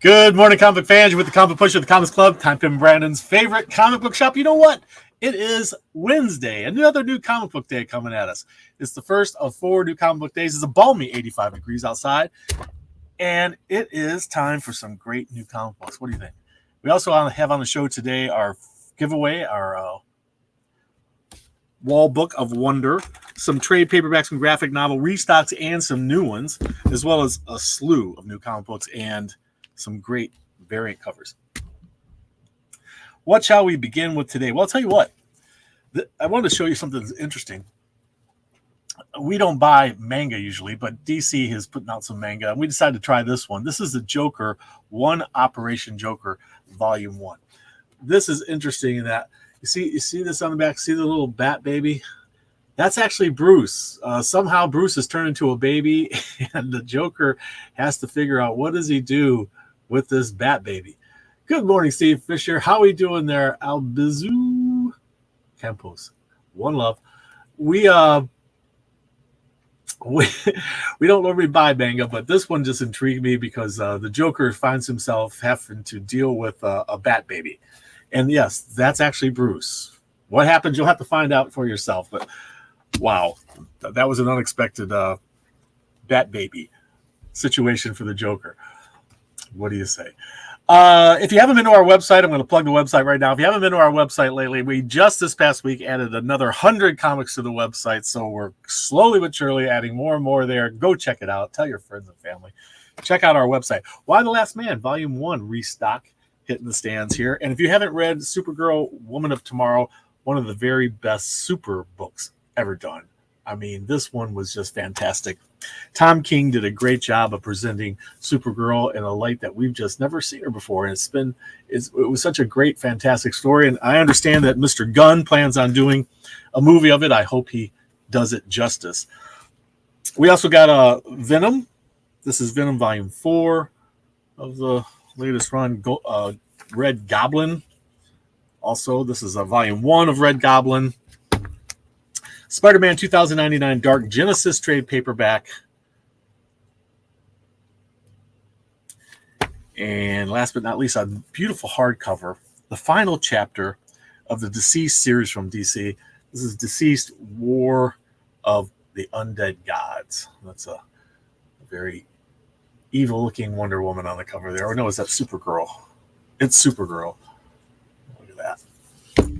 Good morning, comic fans. You're with the Comic Push of the Comics Club. Time Tim Brandon's favorite comic book shop. You know what? It is Wednesday, another new comic book day coming at us. It's the first of 4 new comic book days. It's a balmy 85 degrees outside, and it is time for some great new comic books. What do you think? We also have on the show today our giveaway, our wall book of wonder, some trade paperbacks and graphic novel restocks, and some new ones, as well as a slew of new comic books and some great variant covers. What shall we begin with today? Well, I'll tell you what. I wanted to show you something that's interesting. We don't buy manga usually, but DC has put out some manga, and we decided to try this one. This is the Joker, One Operation Joker, Volume 1. This is interesting in that you see this on the back. See the little bat baby? That's actually Bruce. Somehow Bruce has turned into a baby, and the Joker has to figure out what does he do with this bat baby. Good morning, Steve Fisher. How are we doing there, Albizu Campos? One love. We don't normally buy manga, but this one just intrigued me because the Joker finds himself having to deal with a bat baby. And yes, that's actually Bruce. What happens, you'll have to find out for yourself. But wow, that was an unexpected bat baby situation for the Joker. What do you say? If you haven't been to our website, I'm going to plug the website right now. If you haven't been to our website lately, we just this past week added another 100 comics to the website. So we're slowly but surely adding more and more there. Go check it out. Tell your friends and family. Check out our website. Why the Last Man, Volume 1, restock, hitting the stands here. And if you haven't read Supergirl, Woman of Tomorrow, one of the very best super books ever done. I mean, this one was just fantastic. Tom King did a great job of presenting Supergirl in a light that we've just never seen her before. And it was such a great, fantastic story. And I understand that Mr. Gunn plans on doing a movie of it. I hope he does it justice. We also got Venom. This is Venom Volume 4 of the latest run, Red Goblin. Also, this is Volume 1 of Red Goblin. Spider-Man 2099 Dark Genesis trade paperback. And last but not least, a beautiful hardcover, the final chapter of the Deceased series from DC. This is Deceased War of the Undead Gods. That's a very evil-looking Wonder Woman on the cover there. Or no, is that Supergirl? It's Supergirl. Look at that.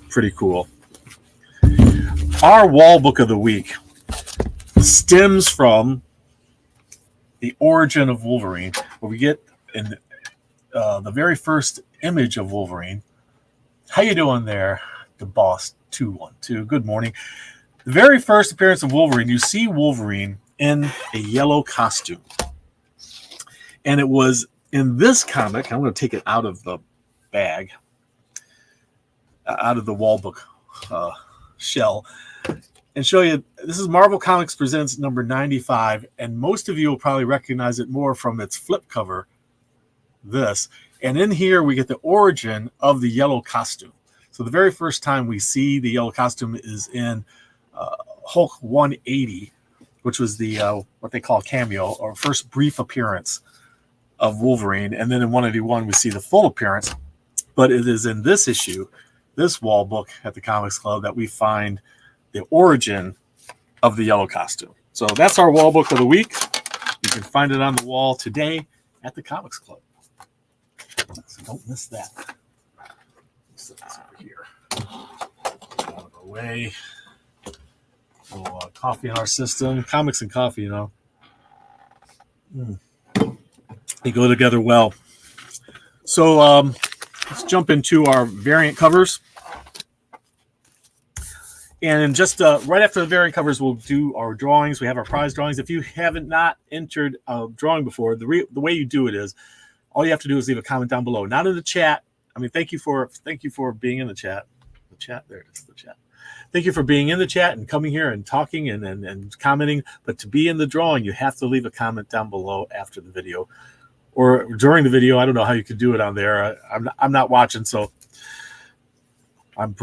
Pretty cool. Our wall book of the week stems from the origin of Wolverine, where we get in the very first image of Wolverine. How you doing there, the boss 212? Good morning. The very first appearance of Wolverine, you see Wolverine in a yellow costume. And it was in this comic, I'm going to take it out of the bag, out of the wall book shell, and show you. This is Marvel Comics Presents number 95, and most of you will probably recognize it more from its flip cover, this. And in here, we get the origin of the yellow costume. So the very first time we see the yellow costume is in Hulk 180, which was the what they call cameo, or first brief appearance of Wolverine. And then in 181, we see the full appearance. But it is in this issue, this wall book at the Comics Club, that we find the origin of the yellow costume. So that's our wall book of the week. You can find it on the wall today at the Comics Club. So don't miss that. Set this over here. Out of the way. A little coffee in our system. Comics and coffee, you know. They go together well. So let's jump into our variant covers. And just right after the variant covers, we'll do our drawings. We have our prize drawings. If you haven't not entered a drawing before, the way you do it is, all you have to do is leave a comment down below. Not in the chat. I mean, thank you for being in the chat. The chat, there it is, the chat. Thank you for being in the chat and coming here and talking and commenting. But to be in the drawing, you have to leave a comment down below after the video. Or during the video. I don't know how you could do it on there. I'm not watching, so I'm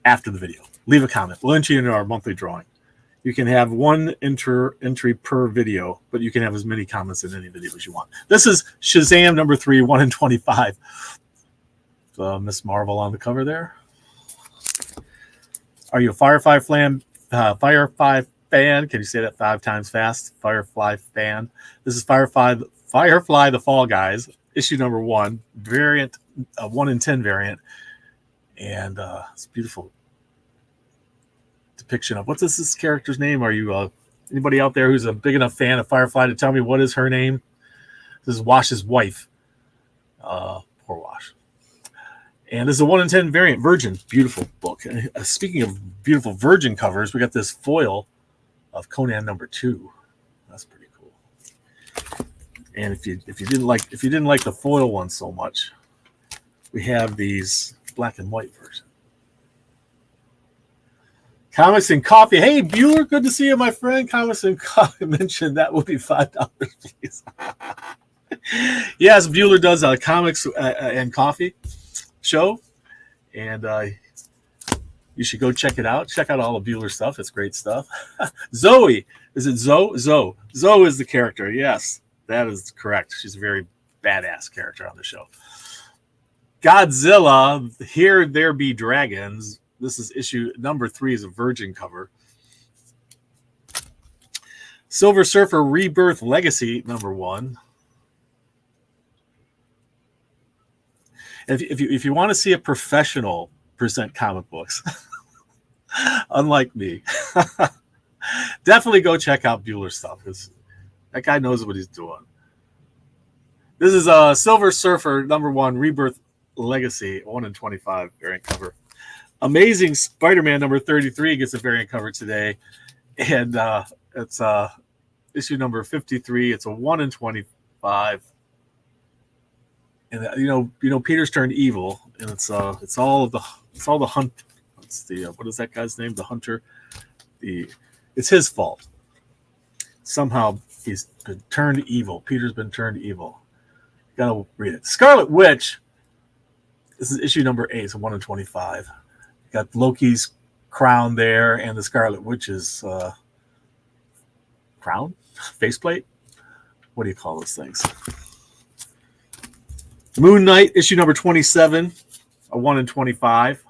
after the video. Leave a comment. We'll enter you into our monthly drawing. You can have one entry per video, but you can have as many comments in any video as you want. This is Shazam number 3, 1 in 25. Miss Marvel on the cover there. Are you a Firefly fan? Can you say that 5 times fast? Firefly fan. This is Firefly the Fall Guys, issue number 1, variant, 1 in 10 variant. And it's beautiful depiction of what's this character's name? Are you anybody out there who's a big enough fan of Firefly to tell me what is her name? This is Wash's wife. Poor Wash. And this is a 1 in 10 variant, Virgin. Beautiful book. Speaking of beautiful Virgin covers, we got this foil of Conan number 2. That's pretty cool. And if you didn't like the foil one so much, we have these black and white version. Comics and Coffee. Hey, Bueller, good to see you, my friend. Comics and Coffee mentioned that would be $5, please. Yes, Bueller does a comics and coffee show, and you should go check it out. Check out all the Bueller stuff. It's great stuff. Zoe. Is it Zoe? Zoe is the character. Yes, that is correct. She's a very badass character on the show. Godzilla, Here There Be Dragons. This is issue number 3, is a Virgin cover. Silver Surfer Rebirth Legacy number 1. If you want to see a professional present comic books, unlike me, definitely go check out Bueller's stuff, because that guy knows what he's doing. This is a Silver Surfer number 1 Rebirth Legacy 1 in 25 variant cover. Amazing Spider-Man number 33 gets a variant cover today, and it's issue number 53. It's a 1 in 25. And you know Peter's turned evil, and it's all the hunt. What's the what is that guy's name? The Hunter. It's his fault. Somehow he's been turned evil. Peter's been turned evil. You gotta read it. Scarlet Witch. This is issue number 8. It's a 1 in 25. You got Loki's crown there, and the Scarlet Witch's crown, faceplate. What do you call those things? Moon Knight, issue number 27, a 1 in 25,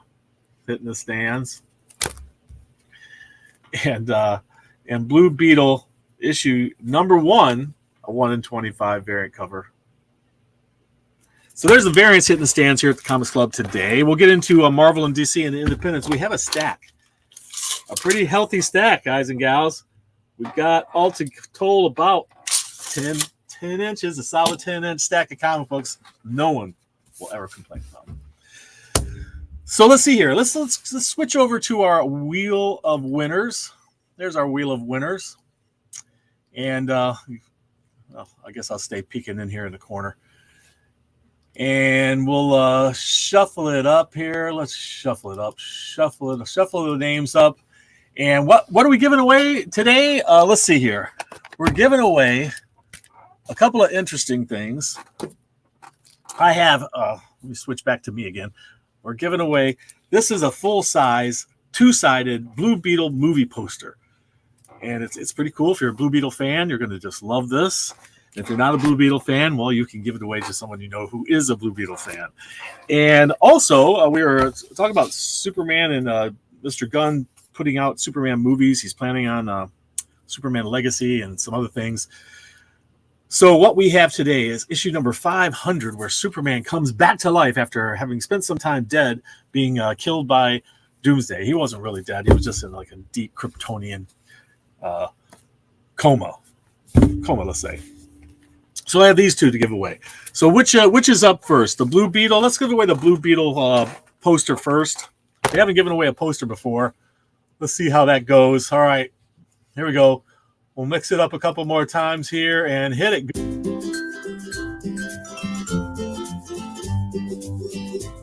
hitting the stands. And Blue Beetle, issue number 1, a 1 in 25 variant cover. So there's the variants hitting the stands here at the Comics Club today. We'll get into Marvel and DC and the Independents. We have a stack, a pretty healthy stack, guys and gals. We've got all told about 10 inches, a solid 10-inch stack of comic books. No one will ever complain about it. So let's see here. Let's switch over to our Wheel of Winners. There's our Wheel of Winners. And well, I guess I'll stay peeking in here in the corner. And we'll shuffle it up here. Let's shuffle it up. Shuffle the names up. And what are we giving away today? Let's see here. We're giving away a couple of interesting things. I have, let me switch back to me again. We're giving away, this is a full-size, 2-sided Blue Beetle movie poster. And it's pretty cool. If you're a Blue Beetle fan, you're going to just love this. If you're not a Blue Beetle fan, well, you can give it away to someone you know who is a Blue Beetle fan. And also, we were talking about Superman and Mr. Gunn putting out Superman movies. He's planning on Superman Legacy and some other things. So what we have today is issue number 500, where Superman comes back to life after having spent some time dead, being killed by Doomsday. He wasn't really dead. He was just in like a deep Kryptonian coma, let's say. So I have these two to give away. So which is up first? The Blue Beetle. Let's give away the Blue Beetle poster first. We haven't given away a poster before. Let's see how that goes. All right, here we go. We'll mix it up a couple more times here and hit it.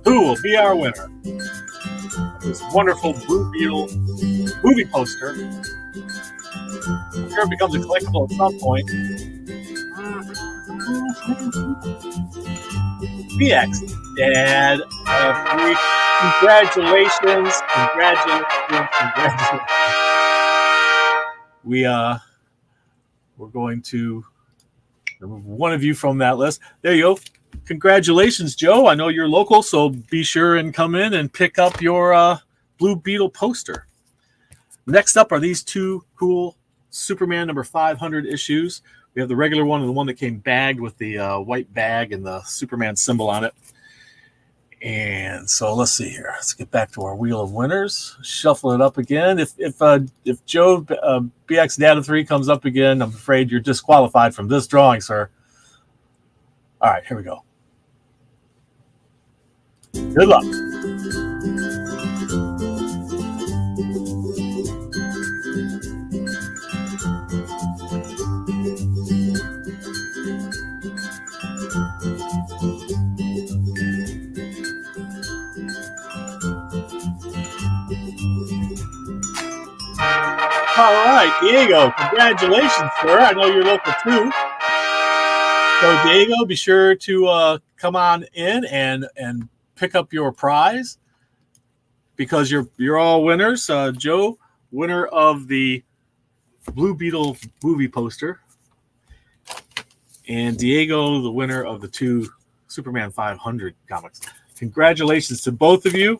Who will be our winner? This wonderful Blue Beetle movie poster. I'm sure it becomes a collectible at some point. BX Dad, congratulations. we're going to remove one of you from that list. There you go. Congratulations, Joe. I know you're local, so be sure and come in and pick up your Blue Beetle poster. Next up are these two cool Superman number 500 issues. We have the regular one and the one that came bagged with the white bag and the Superman symbol on it. And so let's see here. Let's get back to our wheel of winners. Shuffle it up again. If Joe BX Data 3 comes up again, I'm afraid you're disqualified from this drawing, sir. All right, here we go. Good luck. All right, Diego, congratulations, sir. I know you're local too. So, Diego, be sure to come on in and pick up your prize because you're all winners. Joe, winner of the Blue Beetle movie poster, and Diego, the winner of the two Superman 500 comics. Congratulations to both of you,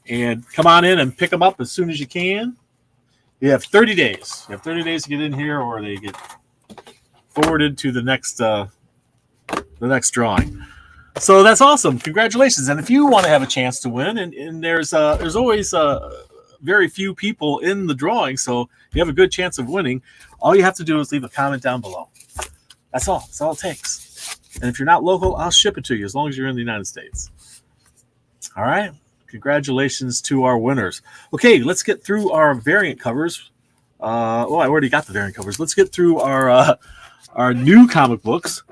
and come on in and pick them up as soon as you can. You have 30 days. You have 30 days to get in here, or they get forwarded to the next drawing. So that's awesome. Congratulations. And if you want to have a chance to win, and there's always very few people in the drawing, so you have a good chance of winning. All you have to do is leave a comment down below. That's all. That's all it takes. And if you're not local, I'll ship it to you as long as you're in the United States. All right. Congratulations to our winners. Okay, let's get through our variant covers. I already got the variant covers. Let's get through our new comic books.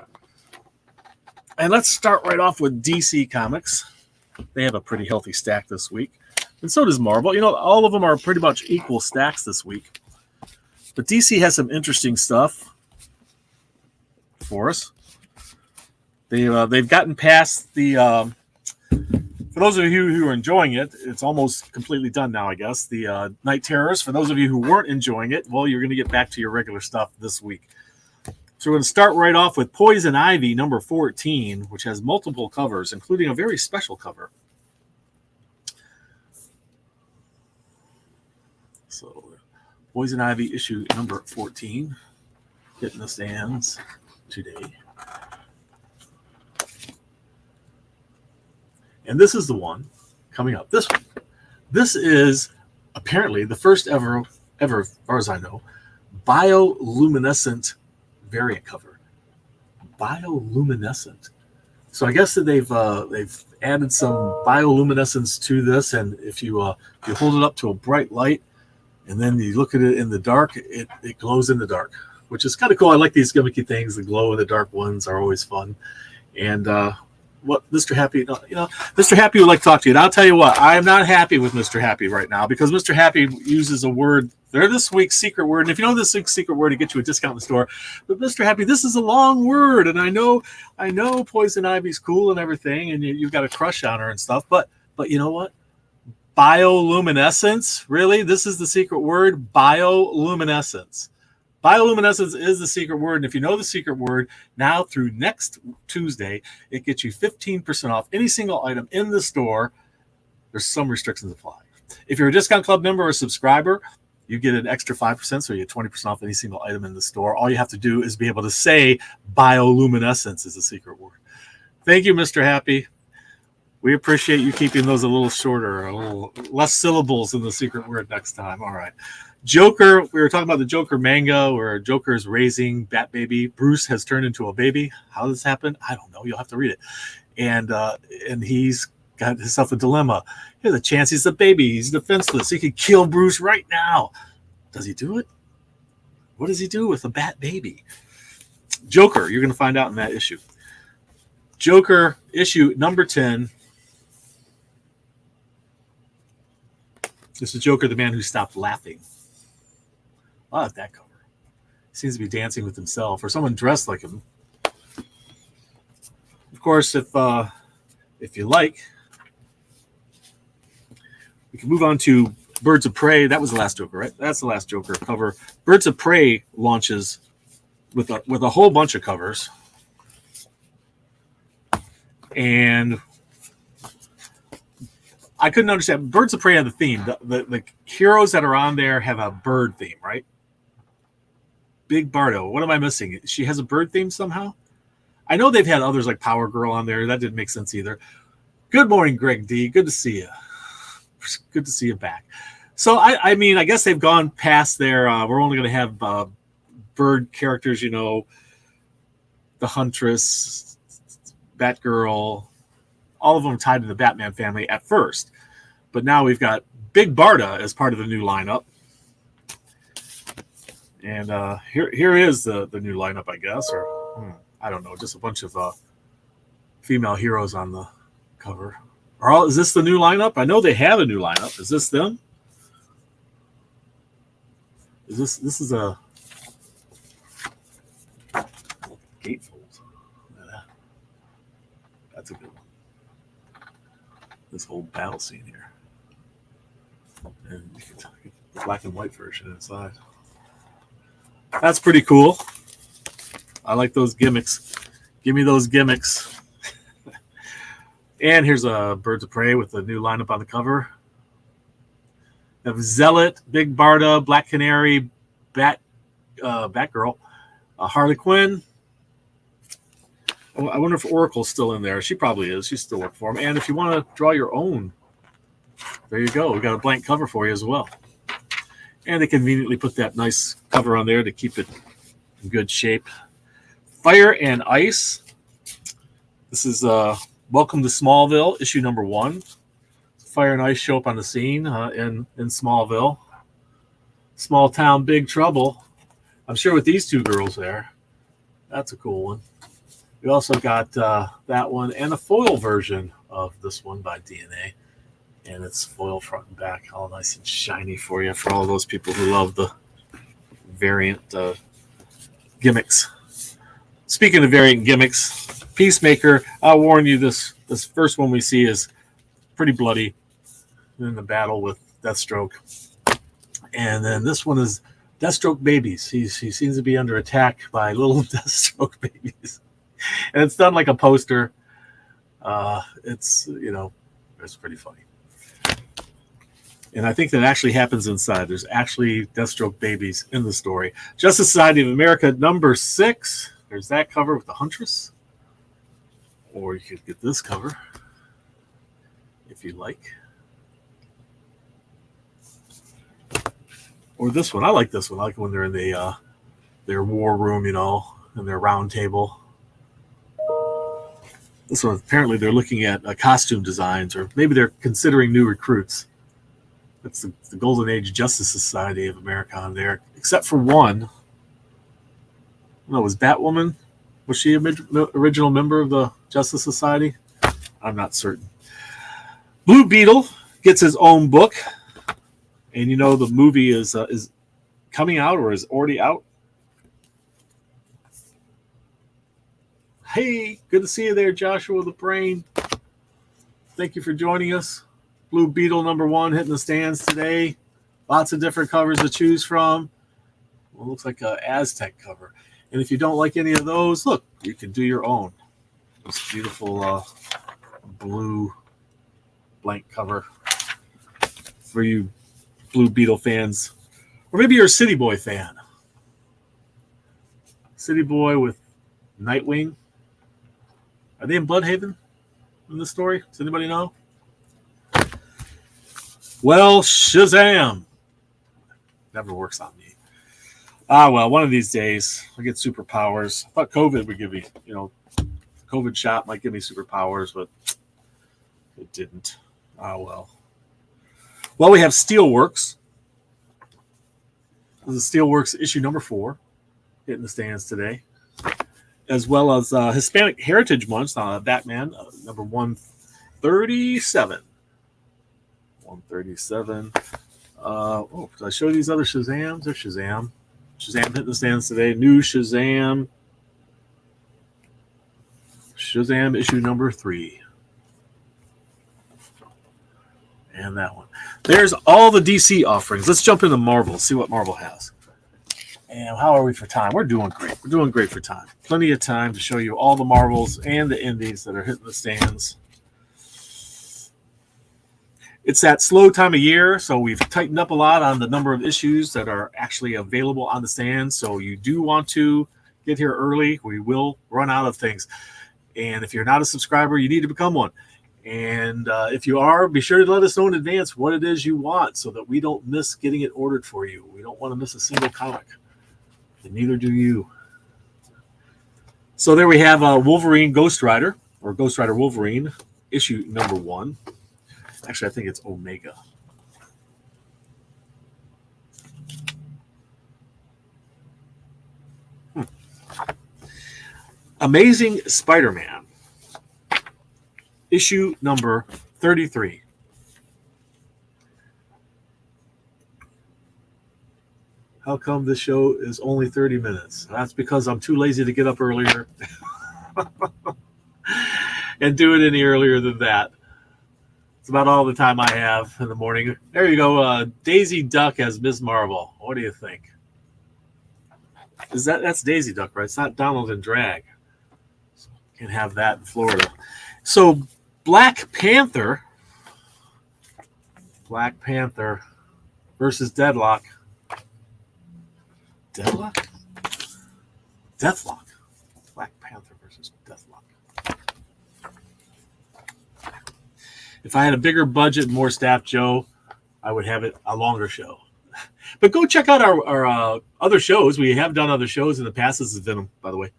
And let's start right off with DC Comics. They have a pretty healthy stack this week. And so does Marvel. You know, all of them are pretty much equal stacks this week. But DC has some interesting stuff for us. They've gotten past the... For those of you who are enjoying it, it's almost completely done now, I guess. The Night Terrors. For those of you who weren't enjoying it, well, you're going to get back to your regular stuff this week. So we're going to start right off with Poison Ivy number 14, which has multiple covers, including a very special cover. So Poison Ivy issue number 14, hitting the stands today. And this is the one coming up this week. This is apparently the first ever, as far as I know, bioluminescent variant cover. Bioluminescent. So I guess that they've added some bioluminescence to this, and if you hold it up to a bright light, and then you look at it in the dark, it glows in the dark, which is kind of cool. I like these gimmicky things. The glow in the dark ones are always fun, and what Mr. Happy, Mr. Happy would like to talk to you. And I'll tell you what, I am not happy with Mr. Happy right now because Mr. Happy uses a word. They're this week's secret word. And if you know this week's secret word, it gets you a discount in the store. But Mr. Happy, this is a long word. And I know Poison Ivy's cool and everything. And you've got a crush on her and stuff. But you know what? Bioluminescence? Really? This is the secret word? Bioluminescence. Bioluminescence is the secret word, and if you know the secret word, now through next Tuesday, it gets you 15% off any single item in the store. There's some restrictions apply. If you're a Discount Club member or a subscriber, you get an extra 5%, so you get 20% off any single item in the store. All you have to do is be able to say bioluminescence is the secret word. Thank you, Mr. Happy. We appreciate you keeping those a little shorter, a little less syllables in the secret word next time. All right. Joker, we were talking about the Joker manga where Joker is raising Bat Baby. Bruce has turned into a baby. How does this happen? I don't know. You'll have to read it. And he's got himself a dilemma. Here's a chance he's a baby. He's defenseless. He could kill Bruce right now. Does he do it? What does he do with a Bat Baby? Joker, you're going to find out in that issue. Joker, issue number 10. This is Joker, the man who stopped laughing. I like that cover. He seems to be dancing with himself or someone dressed like him. Of course, if you like, we can move on to Birds of Prey. That was the last Joker, right? That's the last Joker cover. Birds of Prey launches with a whole bunch of covers. And I couldn't understand. Birds of Prey have the theme. The heroes that are on there have a bird theme, right? Big Bardo. What am I missing? She has a bird theme somehow? I know they've had others like Power Girl on there. That didn't make sense either. Good morning, Greg D. Good to see you. Good to see you back. So, I mean, I guess they've gone past their, we're only going to have bird characters, you know, the Huntress, Batgirl, all of them tied to the Batman family at first. But now we've got Big Barda as part of the new lineup. And here is the new lineup, I guess, or I don't know, just a bunch of female heroes on the cover. Is this the new lineup? I know they have a new lineup. Is this them? This is a gatefold. That's a good one. This whole battle scene here. And you can get the black and white version inside. That's pretty cool. I like those gimmicks. Give me those gimmicks. And here's a Birds of Prey with the new lineup on the cover. We have Zealot, Big Barda, Black Canary, Batgirl, Harley Quinn. I wonder if Oracle's still in there. She probably is. She's still working for him. And if you want to draw your own, there you go. We got a blank cover for you as well. And they conveniently put that nice cover on there to keep it in good shape. Fire and Ice. This is Welcome to Smallville, issue number 1. Fire and Ice show up on the scene in Smallville. Small town, big trouble. I'm sure with these two girls there. That's a cool one. We also got that one and a foil version of this one by DNA. And it's foil front and back, all nice and shiny for you, for all those people who love the variant gimmicks. Speaking of variant gimmicks, Peacemaker, I'll warn you, this first one we see is pretty bloody in the battle with Deathstroke. And then this one is Deathstroke babies. He seems to be under attack by little Deathstroke babies. And it's done like a poster. It's pretty funny. And I think that actually happens inside. There's actually Deathstroke babies in the story. Justice Society of America number 6. There's that cover with the Huntress. Or you could get this cover if you like. Or this one. I like this one. I like when they're in their war room, in their round table. This one, apparently they're looking at costume designs, or maybe they're considering new recruits. That's the Golden Age Justice Society of America on there, except for one. No, was Batwoman? Was she an original member of the Justice Society? I'm not certain. Blue Beetle gets his own book, and the movie is coming out or is already out. Hey, good to see you there, Joshua the Brain. Thank you for joining us. Blue Beetle number 1 hitting the stands today. Lots of different covers to choose from. Well, it looks like an Aztec cover. And if you don't like any of those, look, you can do your own. This beautiful blue blank cover for you Blue Beetle fans. Or maybe you're a City Boy fan. City Boy with Nightwing. Are they in Bloodhaven in this story? Does anybody know? Well, Shazam. Never works on me. Well, one of these days I'll get superpowers. I thought COVID would give me, COVID shot might give me superpowers, but it didn't. Well. Well, we have Steelworks. This is Steelworks issue number 4, hitting the stands today, as well as Hispanic Heritage Month, Batman, number 137. 137. Did I show these other Shazams? There's Shazam. Shazam hitting the stands today. New Shazam. Shazam issue number 3. And that one. There's all the DC offerings. Let's jump into Marvel, see what Marvel has. And how are we for time? We're doing great. We're doing great for time. Plenty of time to show you all the Marvels and the indies that are hitting the stands. It's that slow time of year, so we've tightened up a lot on the number of issues that are actually available on the stands. So you do want to get here early. We will run out of things. And if you're not a subscriber, you need to become one. And if you are, be sure to let us know in advance what it is you want so that we don't miss getting it ordered for you. We don't want to miss a single comic. And neither do you. So there we have Wolverine Ghost Rider, or Ghost Rider Wolverine, issue number 1. Actually, I think it's Omega. Amazing Spider-Man, issue number 33. How come this show is only 30 minutes? That's because I'm too lazy to get up earlier and do it any earlier than that. It's about all the time I have in the morning. There you go. Daisy Duck as Ms. Marvel. What do you think? That's Daisy Duck, right? It's not Donald and Drag. So can have that in Florida. So Black Panther versus Deadlock. Deathlock? Black Panther versus Deathlock. If I had a bigger budget, more staff, Joe, I would have it a longer show. But go check out our other shows. We have done other shows in the past. This is Venom, by the way,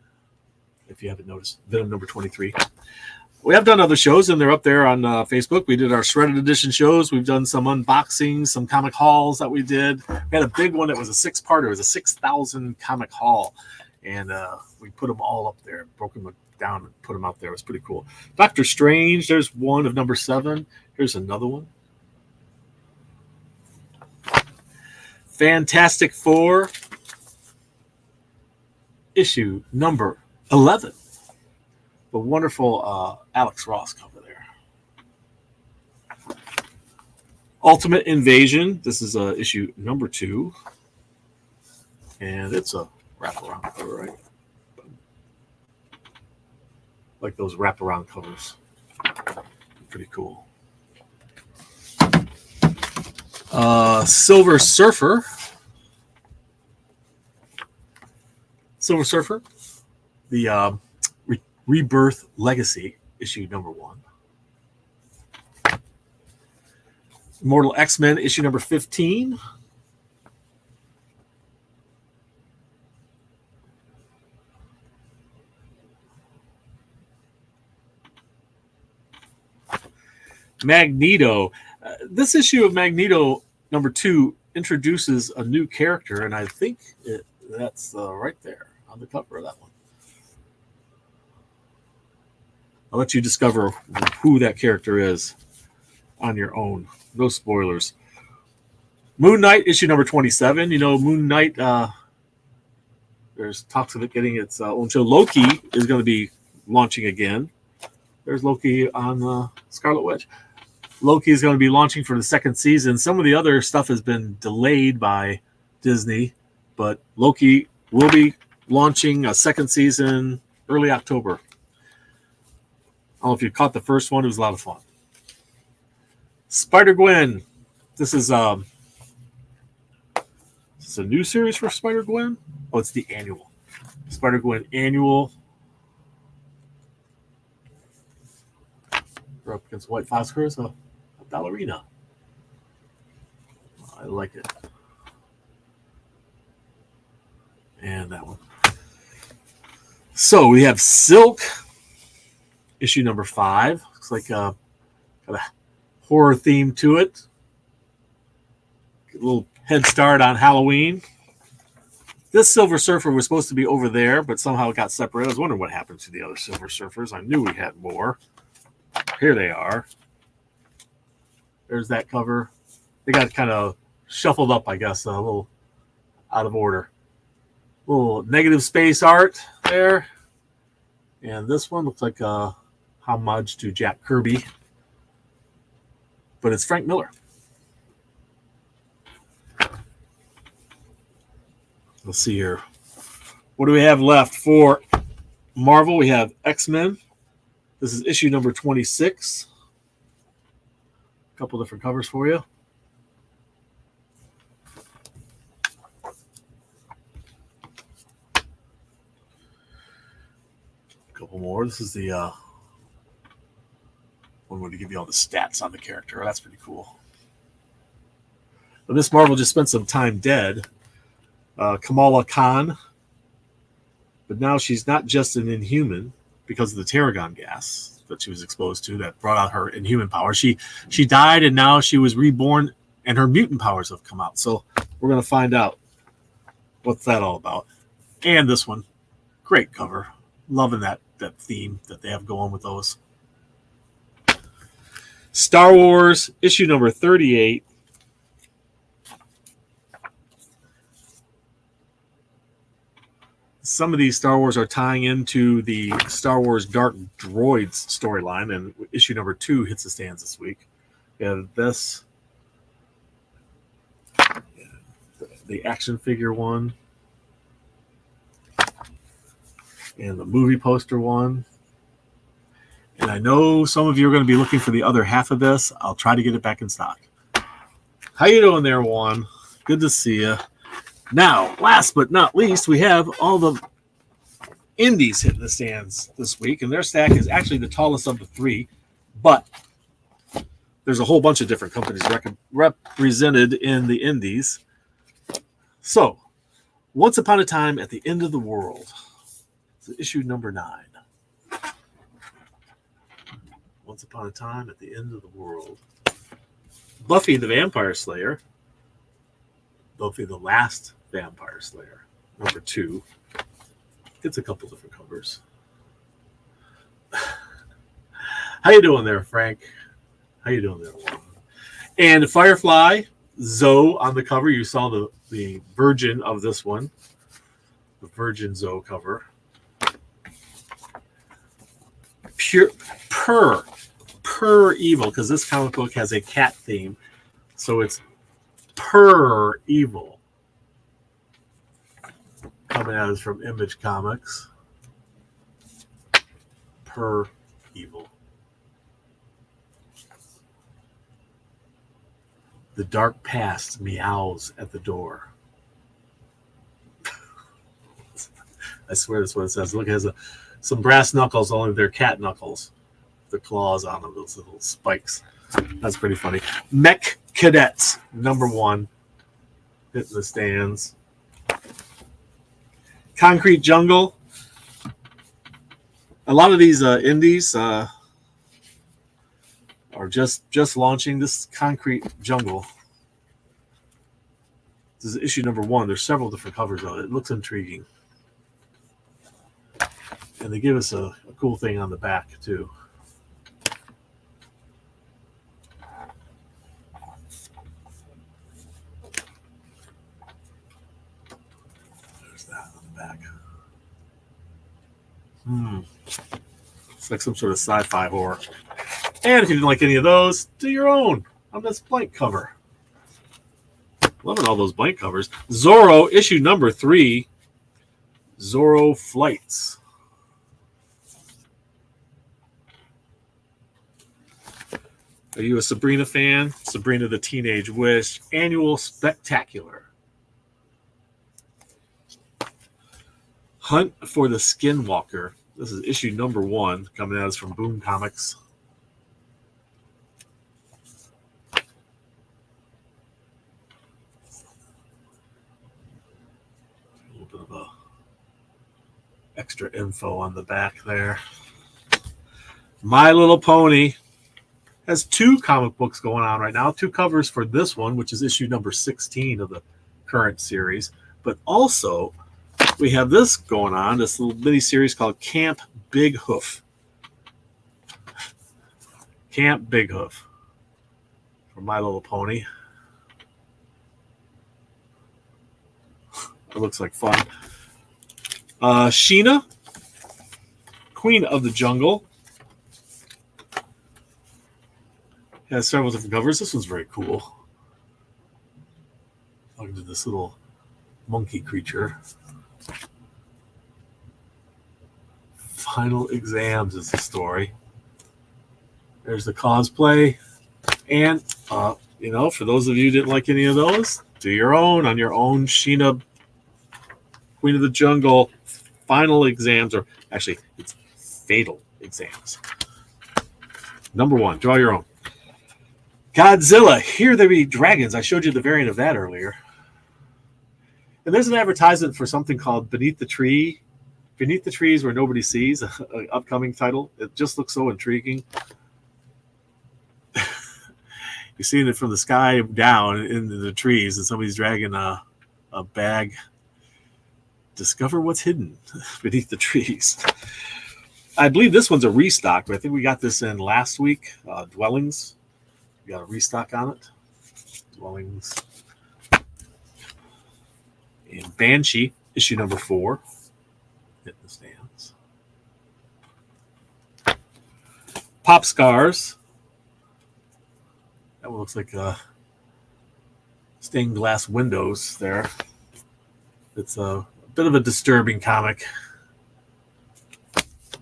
if you haven't noticed. Venom number 23. We have done other shows, and they're up there on Facebook. We did our Shredded Edition shows. We've done some unboxings, some comic hauls that we did. We had a big one that was a 6-parter. It was a 6,000 comic haul, and we put them all up there, broke them down and put them out there. It was pretty cool. Doctor Strange, there's one of number 7. Here's another one. Fantastic Four, issue number 11. The wonderful Alex Ross cover there. Ultimate Invasion. This is issue number 2. And it's a wraparound cover, right? Like those wraparound covers. Pretty cool. Silver Surfer. The Rebirth Legacy, issue number 1. Immortal X-Men, issue number 15. Magneto. This issue of Magneto number 2 introduces a new character, and I think that's right there on the cover of that one. I'll let you discover who that character is on your own. No spoilers. Moon Knight, issue number 27. You know, Moon Knight, there's talks of it getting its own show. Loki is going to be launching again. There's Loki on Scarlet Witch. Loki is going to be launching for the 2nd season. Some of the other stuff has been delayed by Disney, but Loki will be launching a 2nd season early October. I don't know if you caught the first one. It was a lot of fun. Spider-Gwen. This is a new series for Spider-Gwen. Oh, it's the annual. Spider-Gwen annual. We're up against White Phosphorus, a ballerina. I like it. And that one. So we have Silk. Issue number 5. Looks like got a horror theme to it. Get a little head start on Halloween. This Silver Surfer was supposed to be over there, but somehow it got separated. I was wondering what happened to the other Silver Surfers. I knew we had more. Here they are. There's that cover. They got kind of shuffled up, I guess, a little out of order. A little negative space art there. And this one looks like a homage to Jack Kirby. but it's Frank Miller. Let's see here. What do we have left for Marvel? We have X-Men. This is issue number 26. A couple different covers for you. A couple more. This is the one where to give you all the stats on the character. That's pretty cool. But Miss Marvel just spent some time dead. Kamala Khan. But now she's not just an Inhuman because of the Tarragon gas that she was exposed to that brought out her Inhuman powers. She died, and now she was reborn, and her mutant powers have come out. So we're going to find out what's that all about. And this one, great cover. Loving that theme that they have going with those. Star Wars, issue number 38. Some of these Star Wars are tying into the Star Wars Dark Droids storyline, and issue number 2 hits the stands this week. We have this, the action figure one, and the movie poster one. And I know some of you are going to be looking for the other half of this. I'll try to get it back in stock. How you doing there, Juan? Good to see you. Now, last but not least, we have all the indies hitting the stands this week, and their stack is actually the tallest of the 3, but there's a whole bunch of different companies represented in the indies. So, Once Upon a Time at the End of the World. It's issue number 9. Once Upon a Time at the End of the World. Buffy the Vampire Slayer. Buffy the Last Vampire Slayer, number 2. Gets a couple different covers. How you doing there, Frank? How you doing there, Juan? And Firefly, Zoe on the cover. You saw the Virgin of this one. The Virgin Zoe cover. Pur Evil, because this comic book has a cat theme. So it's Pur Evil. Coming at us from Image Comics. Pur Evil. The dark past meows at the door. I swear that's what it says. Look, it has some brass knuckles, only they're cat knuckles. The claws on them, those little spikes. That's pretty funny. Mech Cadets, number 1. Hitting the stands. Concrete Jungle. A lot of these indies are just launching. This Concrete Jungle. This is issue number 1. There's several different covers on it. It looks intriguing. And they give us a cool thing on the back, too. It's like some sort of sci-fi horror. And if you didn't like any of those, do your own on this blank cover. Loving all those blank covers. Zorro, issue number 3. Zorro Flights. Are you a Sabrina fan? Sabrina the Teenage Witch. Annual Spectacular. Hunt for the Skinwalker. This is issue number 1, coming at us from Boom Comics. A little bit of extra info on the back there. My Little Pony has 2 comic books going on right now. 2 covers for this one, which is issue number 16 of the current series. But also, we have this going on, this little mini series called Camp Big Hoof. Camp Big Hoof from My Little Pony. It looks like fun. Sheena, Queen of the Jungle. Has several different covers. This one's very cool. Talking to this little monkey creature. Final Exams is the story. There's the cosplay. And, for those of you who didn't like any of those, do your own on your own Sheena Queen of the Jungle Final Exams, or actually, it's Fatal Exams. Number 1, draw your own. Godzilla, Here There Be Dragons. I showed you the variant of that earlier. And there's an advertisement for something called Beneath the Tree. Beneath the Trees Where Nobody Sees, an upcoming title. It just looks so intriguing. You're seeing it from the sky down into the trees, and somebody's dragging a bag. Discover what's hidden beneath the trees. I believe this one's a restock, but I think we got this in last week. Dwellings. We got a restock on it. Dwellings. And Banshee, issue number 4. Hitting the stands. Pop Scars. That one looks like stained glass windows there. It's a bit of a disturbing comic.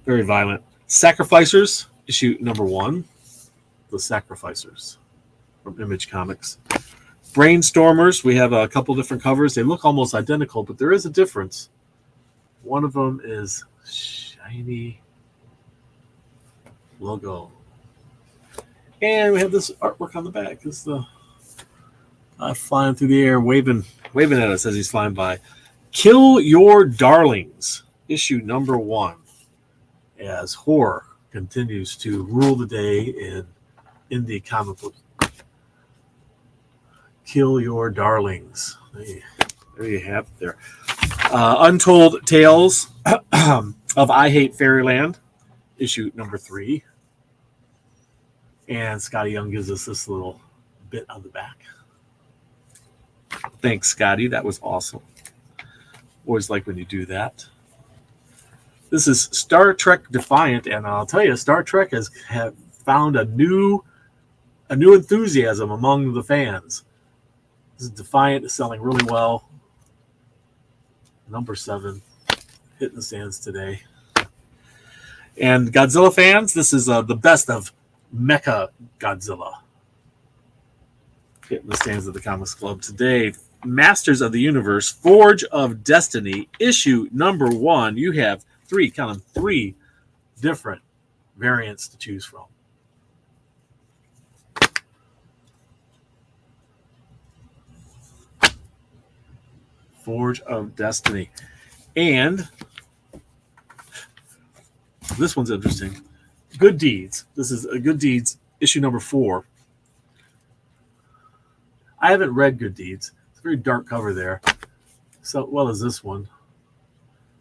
Very violent. Sacrificers, issue number 1. The Sacrificers from Image Comics. Brainstormers, we have a couple different covers. They look almost identical, but there is a difference. One of them is shiny logo. And we have this artwork on the back. It's the flying through the air, waving at us as he's flying by. Kill Your Darlings, issue number 1. As horror continues to rule the day in indie comic book. Kill Your Darlings. There you have it there. Untold Tales of I Hate Fairyland, issue number 3. And Scotty Young gives us this little bit on the back. Thanks, Scotty. That was awesome. Always like when you do that. This is Star Trek Defiant, and I'll tell you, Star Trek has found a new enthusiasm among the fans. This is Defiant, is selling really well. Number 7, hitting the stands today. And Godzilla fans, this is the best of Mecha Godzilla. Hitting the stands of the Comics Club today. Masters of the Universe, Forge of Destiny, issue number 1. You have 3 different variants to choose from. Forge of Destiny. And this one's interesting. Good Deeds. This is a Good Deeds, issue number 4. I haven't read Good Deeds. It's a very dark cover there. So well as this one.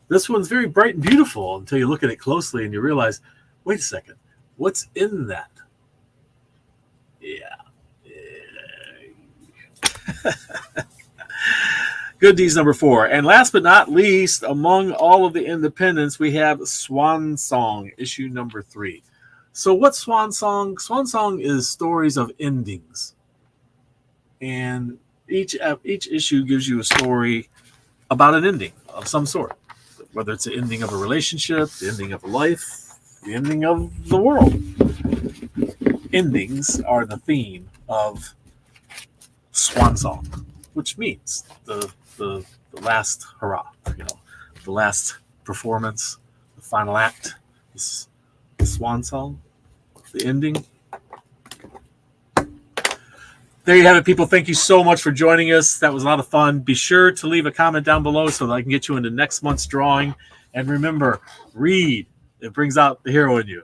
This one's very bright and beautiful until you look at it closely and you realize, wait a second, what's in that? Yeah. Good Deeds number 4. And last but not least, among all of the independents, we have Swan Song, issue number 3. So what's Swan Song? Swan Song is stories of endings. And each issue gives you a story about an ending of some sort. Whether it's the ending of a relationship, the ending of a life, the ending of the world. Endings are the theme of Swan Song, which means the last hurrah, the last performance, the final act, the Swan Song, the ending. There you have it, people. Thank you so much for joining us. That was a lot of fun. Be sure to leave a comment down below so that I can get you into next month's drawing. And remember, read. It brings out the hero in you.